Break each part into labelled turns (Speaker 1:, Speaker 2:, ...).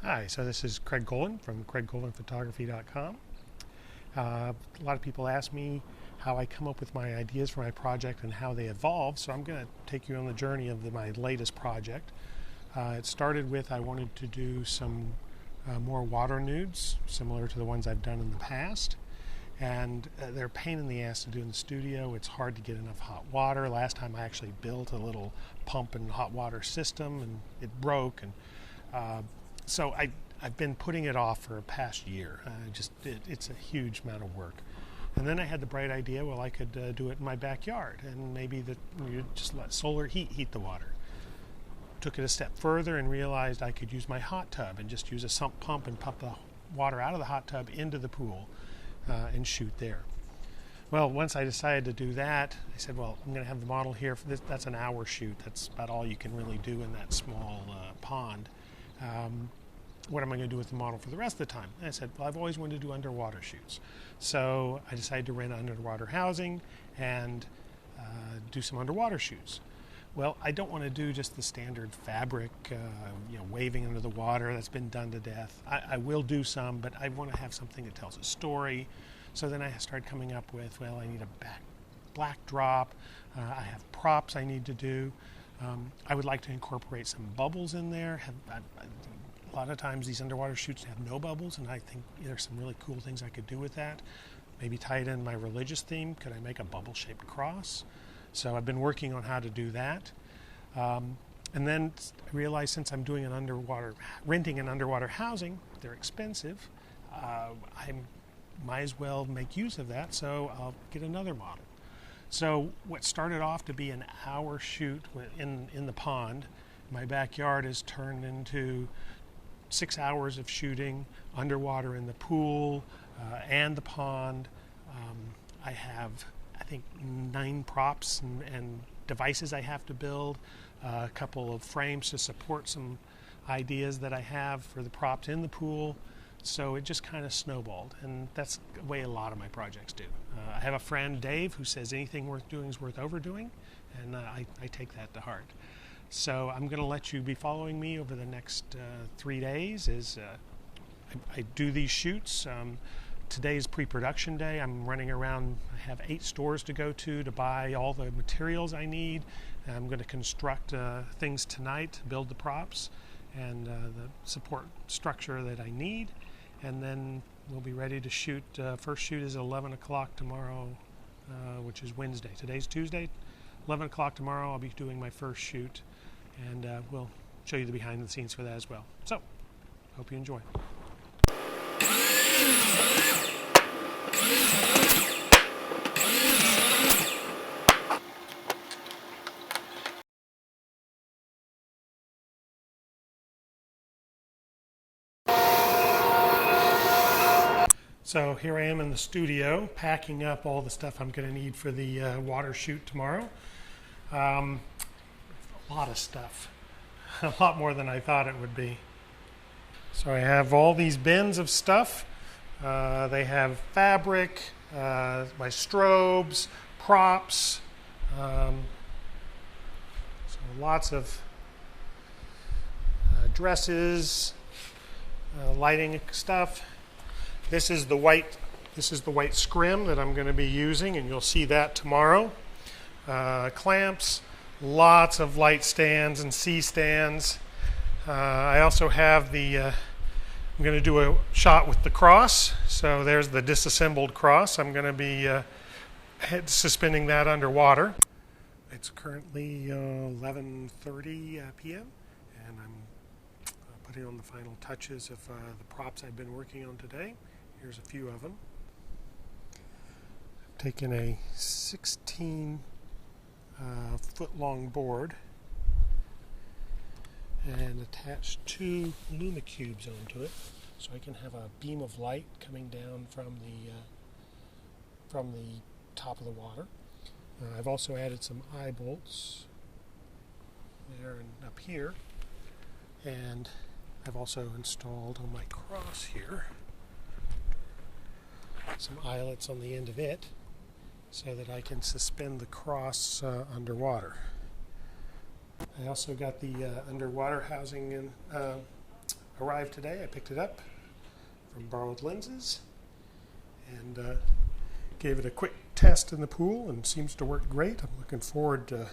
Speaker 1: Hi, so this is Craig Golan from craiggolanphotography.com. A lot of people ask me how I come up with my ideas for my project and how they evolve, so I'm going to take you on the journey of my latest project. It started with I wanted to do some more water nudes, similar to the ones I've done in the past. And they're a pain in the ass to do in the studio. It's hard to get enough hot water. Last time I actually built a little pump and hot water system and it broke. And so I've been putting it off for a past year. It's a huge amount of work. And then I had the bright idea, well, I could do it in my backyard, and maybe you just let solar heat the water. Took it a step further and realized I could use my hot tub and just use a sump pump and pump the water out of the hot tub into the pool and shoot there. Well, once I decided to do that, I said, well, I'm going to have the model here. For this. That's an hour shoot. That's about all you can really do in that small pond. What am I going to do with the model for the rest of the time? And I said, well, I've always wanted to do underwater shoots. So I decided to rent underwater housing and do some underwater shoots. Well, I don't want to do just the standard fabric, waving under the water. That's been done to death. I will do some, but I want to have something that tells a story. So then I started coming up with, well, I need a black drop. I have props I need to do. I would like to incorporate some bubbles in there. A lot of times these underwater shoots have no bubbles, and I think there's some really cool things I could do with that. Maybe tie it in my religious theme. Could I make a bubble-shaped cross? So I've been working on how to do that. And then I realized since I'm doing renting an underwater housing, they're expensive. I might as well make use of that, so I'll get another model. So what started off to be an hour shoot in the pond, my backyard has turned into 6 hours of shooting underwater in the pool and the pond. I have, I think, 9 props and devices I have to build, a couple of frames to support some ideas that I have for the props in the pool. So it just kind of snowballed, and that's the way a lot of my projects do. I have a friend, Dave, who says anything worth doing is worth overdoing, and I take that to heart. So I'm going to let you be following me over the next 3 days as I do these shoots. Today's pre-production day. I'm running around. I have 8 stores to go to buy all the materials I need. I'm going to construct things tonight to build the props and the support structure that I need. And then we'll be ready to shoot. First shoot is 11 o'clock tomorrow, which is Wednesday. Today's Tuesday. 11 o'clock tomorrow I'll be doing my first shoot, and we'll show you the behind the scenes for that as well. So, hope you enjoy. So here I am in the studio, packing up all the stuff I'm going to need for the water shoot tomorrow. A lot of stuff, a lot more than I thought it would be. So I have all these bins of stuff. They have fabric, my strobes, props, so lots of dresses, lighting stuff. This is the white scrim that I'm going to be using, and you'll see that tomorrow. Clamps, lots of light stands and C-stands. I also have I'm going to do a shot with the cross. So there's the disassembled cross. I'm going to be suspending that underwater. It's currently 11:30 p.m. and I'm putting on the final touches of the props I've been working on today. Here's a few of them. I've taken a 16 foot long board and attached 2 Luma cubes onto it, so I can have a beam of light coming down from the top of the water. I've also added some eye bolts there and up here, and I've also installed on my cross here some eyelets on the end of it so that I can suspend the cross underwater. I also got the underwater housing arrived today. I picked it up from Borrowed Lenses and gave it a quick test in the pool, and seems to work great. I'm looking forward to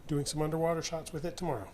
Speaker 1: doing some underwater shots with it tomorrow.